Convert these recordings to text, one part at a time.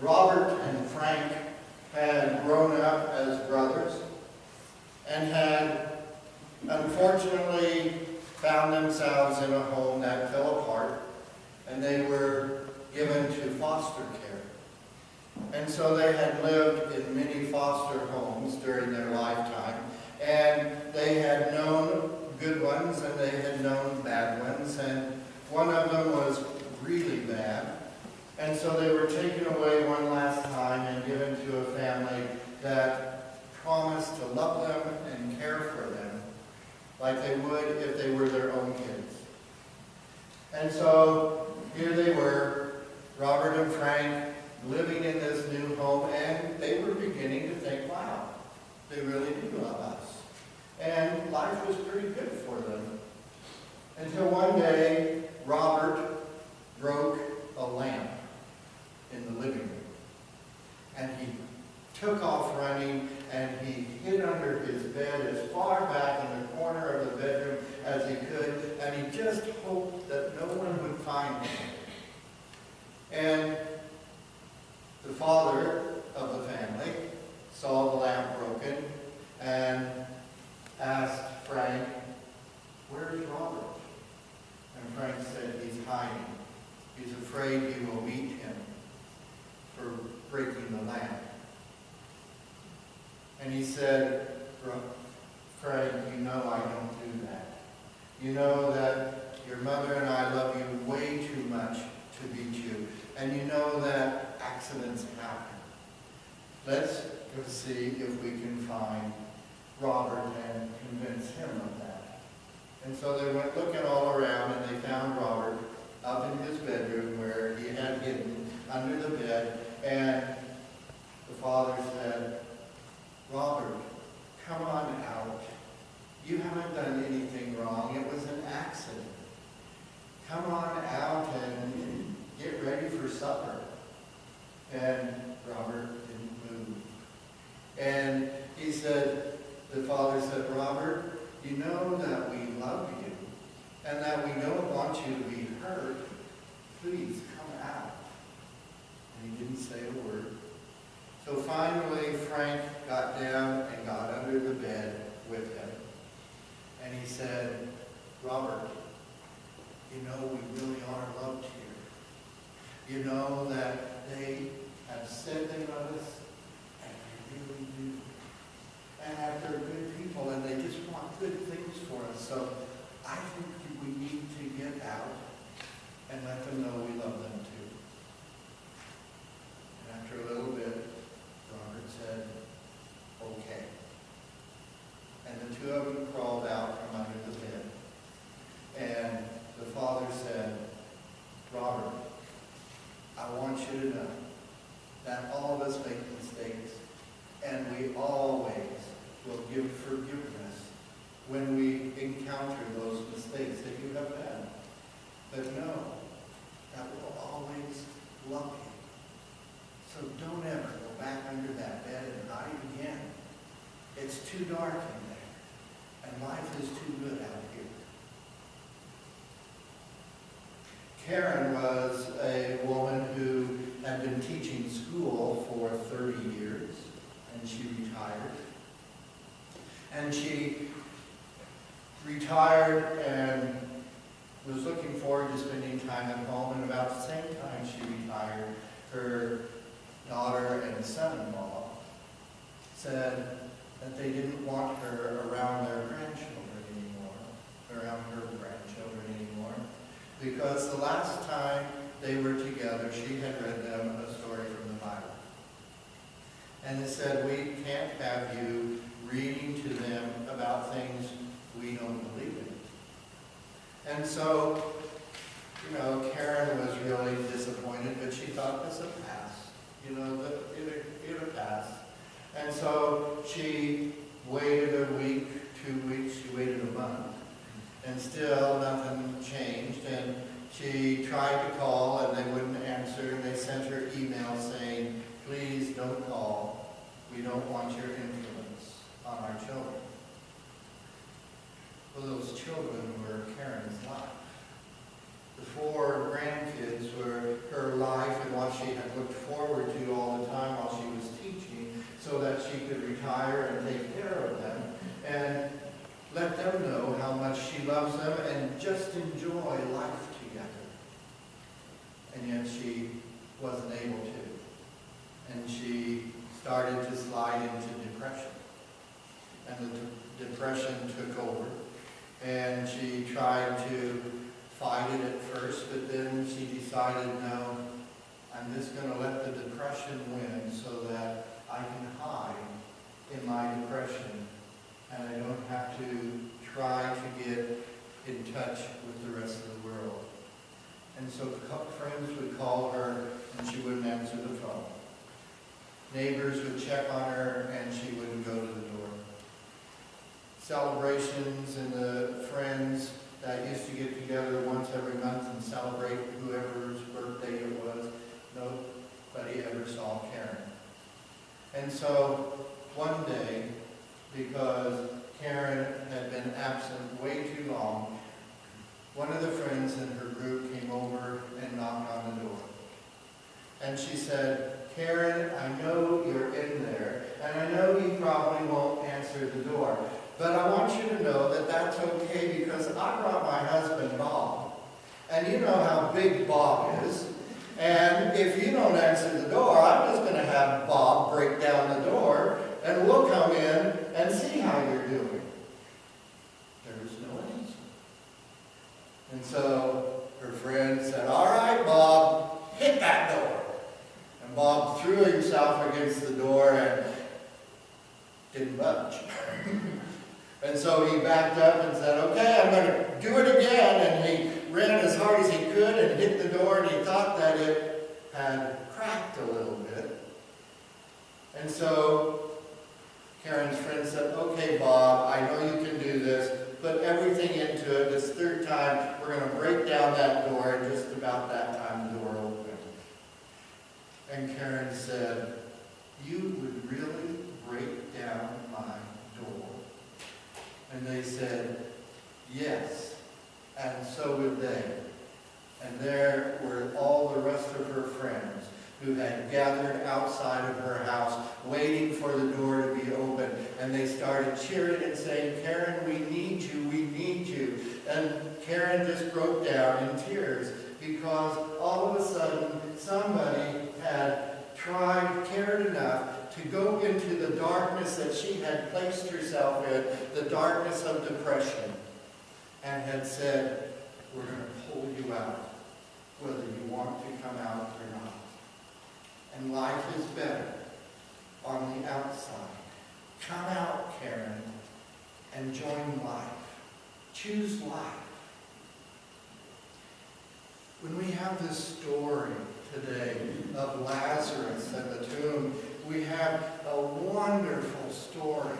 Robert and Frank had grown up as brothers and had unfortunately found themselves in a home that fell apart, and they were given to foster care. And so they had lived in many foster homes during their lifetime, and they had known good ones and they had known bad ones, and one of them was really bad. And so they were taken away one last time and given to a family that promised to love them and care for them like they would if they were their own kids. And so here they were, Robert and Frank, living in this new home, and they were beginning to think, wow, they really do love us. And life was pretty good for them. Until one day, Robert broke a lamp in the living room. And he took off running, and he hid under his bed as far back in the corner of the bedroom as he could, and he just hoped that no one would find him. And the father of the family saw the lamp broken and asked Frank, "Where's Robert?" And Frank said, "He's hiding. He's afraid you will meet him for breaking the lamp." And he said, "Frank, you know I don't do that. You know that your mother and I love you way too much to beat you. And you know that accidents happen. Let's go see if we can find Robert and convince him of that." And so they went looking all around, and they found Robert up in his bedroom where he had hidden under the bed. And the father said, "Robert, come on out. You haven't done anything wrong. It was an accident. Come on out and get ready for supper." And Robert didn't move. And he said, the father said, "Robert, you know that we love you and that we don't want you to be hurt. Please come out." And he didn't say a word. So finally, Frank got down and got under the bed with him. And he said, "Robert, you know we really are loved here. You know that they have said they love us, and they really do. And that they're good people, and they just want good things for us. So I think we need to get out and let them know we love them too." And after a little bit, Robert said, "Okay." And the two of them crawled out from under the bed. And the father said, "Robert, I want you to know that all of us make mistakes, and we always will give forgiveness when we encounter those mistakes that you have done. But know that we'll always love you. So don't ever go back under that bed and hide again. It's too dark in there, and life is too good out here." Karen was a woman who had been teaching school for 30 years, and she retired. And she retired and was looking forward to spending time at home, and about the same time she retired, her daughter and son-in-law said that they didn't want her around their grandchildren anymore, around her grandchildren anymore, because the last time they were together, she had read them a story from the Bible. And it said, "We can't have you reading to them about things we don't believe in." And so, Karen was really disappointed, but she thought this would pass. It'll pass. And so she waited a week, 2 weeks, she waited a month, and still nothing changed. And she tried to call, and they wouldn't answer, and they sent her email saying, "Please don't call. We don't want your influence on our children." Well, those children were Karen's life. The 4 grandkids were her life and what she had looked forward to all the time while she was teaching, so that she could retire and take care of them and let them know how much she loves them and just enjoy life together. And yet she wasn't able to. And she started to slide into depression. And the depression took over. And she tried to fight it at first, but then she decided, no, I'm just going to let the depression win so that I can hide in my depression and I don't have to try to get in touch with the rest of the world. And so friends would call her and she wouldn't answer the phone. Neighbors would check on her and she wouldn't go to the door. Celebrations and the friends that used to get together once every month and celebrate whoever's birthday it was, nobody ever saw Karen. And so one day, because Karen had been absent way too long, one of the friends in her group came over and knocked on the door. And she said, Karen, I know you're in there, and I know you probably won't answer the door, but I want you to know that that's okay because I brought my husband, Bob. And you know how big Bob is. And if you don't answer the door, I'm just going to have Bob break down the door, and we'll come in and see how you're doing. There was no answer. And so her friend said, all right, Bob, hit that door. And Bob threw himself against the door and didn't budge. And so he backed up and said, okay, I'm going to do it again. And he ran as hard as he could and hit the door, and he thought that it had cracked a little bit. And so Karen's friend said, okay, Bob, I know you can do this. Put everything into it. This third time, we're going to break down that door. And just about that time, the door opened. And Karen said, you would really break down my door? And they said, yes. And so would they. And there were all the rest of her friends who had gathered outside of her house, waiting for the door to be opened. And they started cheering and saying, Karen, we need you, we need you. And Karen just broke down in tears because all of a sudden somebody had cared enough to go into the darkness that she had placed herself in, the darkness of depression, and had said, we're going to pull you out, whether you want to come out or not. And life is better on the outside. Come out, Karen, and join life. Choose life. When we have this story today of Lazarus and the tomb, we have a wonderful story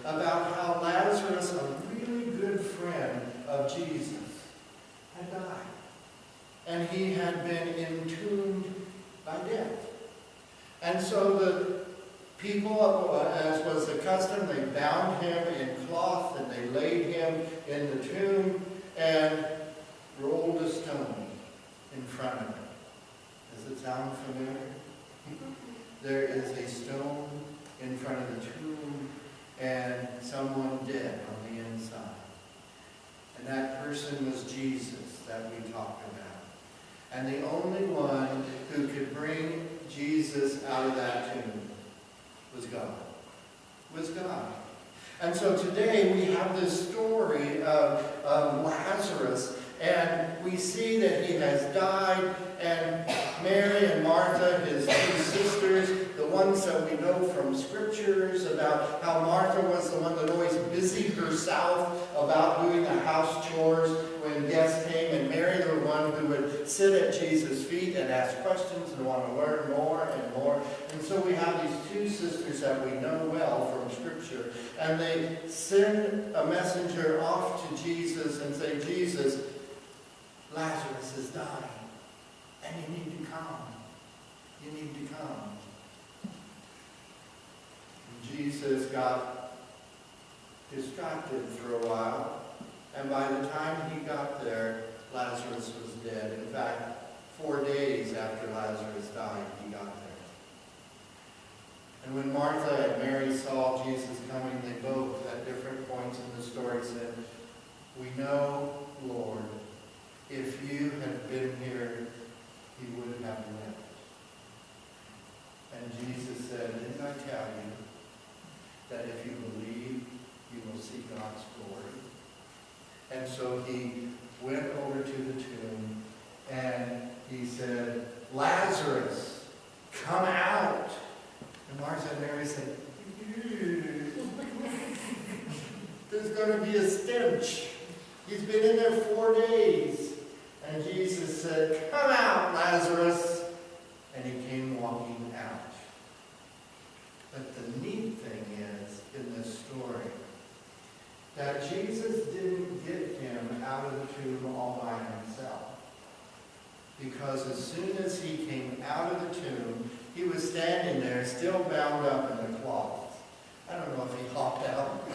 about how Lazarus, a really good friend of Jesus, had died. And he had been entombed by death. And so the people, as was the custom, they bound him in cloth and they laid him in the tomb and rolled a stone in front of him. Does it sound familiar? There is a stone in front of the tomb and someone dead on the inside. And that person was Jesus that we talked about. And the only one who could bring Jesus out of that tomb was God. And so today we have this story of Lazarus, and we see that he has died, and Mary and Martha, his two sisters, the ones that we know from scriptures about how Martha was the one that always busied herself about doing the house chores when guests came, and Mary the one who would sit at Jesus' feet and ask questions and want to learn more and more. And so we have these two sisters that we know well from scripture, and they send a messenger off to Jesus and say, Jesus, Lazarus is dying, and you need to come. You need to come. And Jesus got distracted for a while, and by the time he got there, Lazarus was dead. In fact, 4 days after Lazarus died, he got there. And when Martha and Mary saw Jesus coming, they both, at different points in the story, said, "We know, Lord, if you had been here, he would have lived." And Jesus said, "Didn't I tell you that if you believe, you will see God's glory?" And so he went over to the tomb and he said, "Lazarus, come out." And Martha and Mary said, "There's going to be a stench. He's been in there 4 days." And Jesus said, "Come out, Lazarus." And he came walking out. But the neat thing is, in this story, that Jesus didn't get him out of the tomb all by himself. Because as soon as he came out of the tomb, he was standing there, still bound up in the cloth. I don't know if he hopped out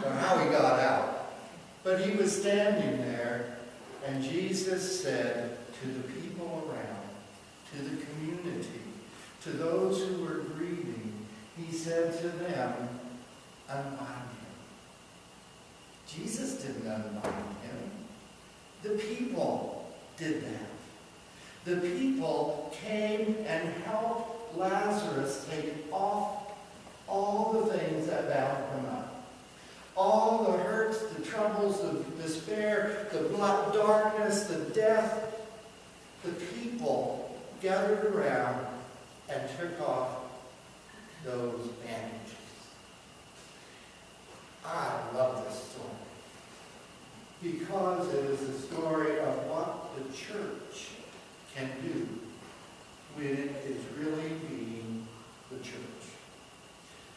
or how he got out. But he was standing there, and Jesus said to the people around, to the community, to those who were grieving, he said to them, "Unbind him." Jesus didn't unbind him. The people did that. The people came and helped Lazarus take off all the things that bound him up. All the hurts, the troubles, the despair, the darkness, the death. The people gathered around and took off those bandages. I love this story because it is a story of what the church can do when it is really being the church.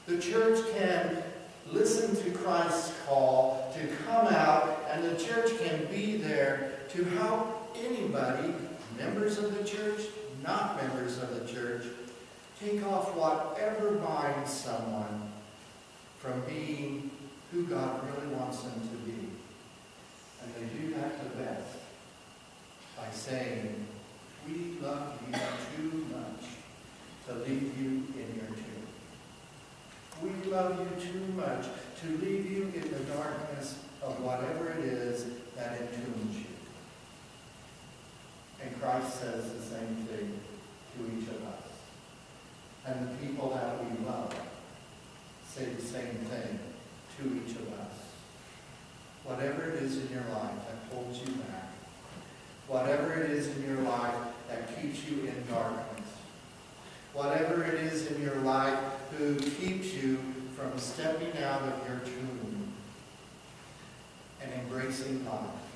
The church can listen to Christ's call to come out, and the church can be there to help anybody, members of the church, not members of the church, take off whatever binds someone from being who God really wants them to be. And they do that the best by saying, "We love you too much to leave you in your tomb. We love you too much to leave you in the darkness of whatever it is that entombs you." And Christ says the same thing to each of us. And the people that we love say the same thing to each of us. Whatever it is in your life that holds you back, whatever it is in your life that keeps you in darkness, whatever it is in your life who keeps you from stepping out of your tomb and embracing life,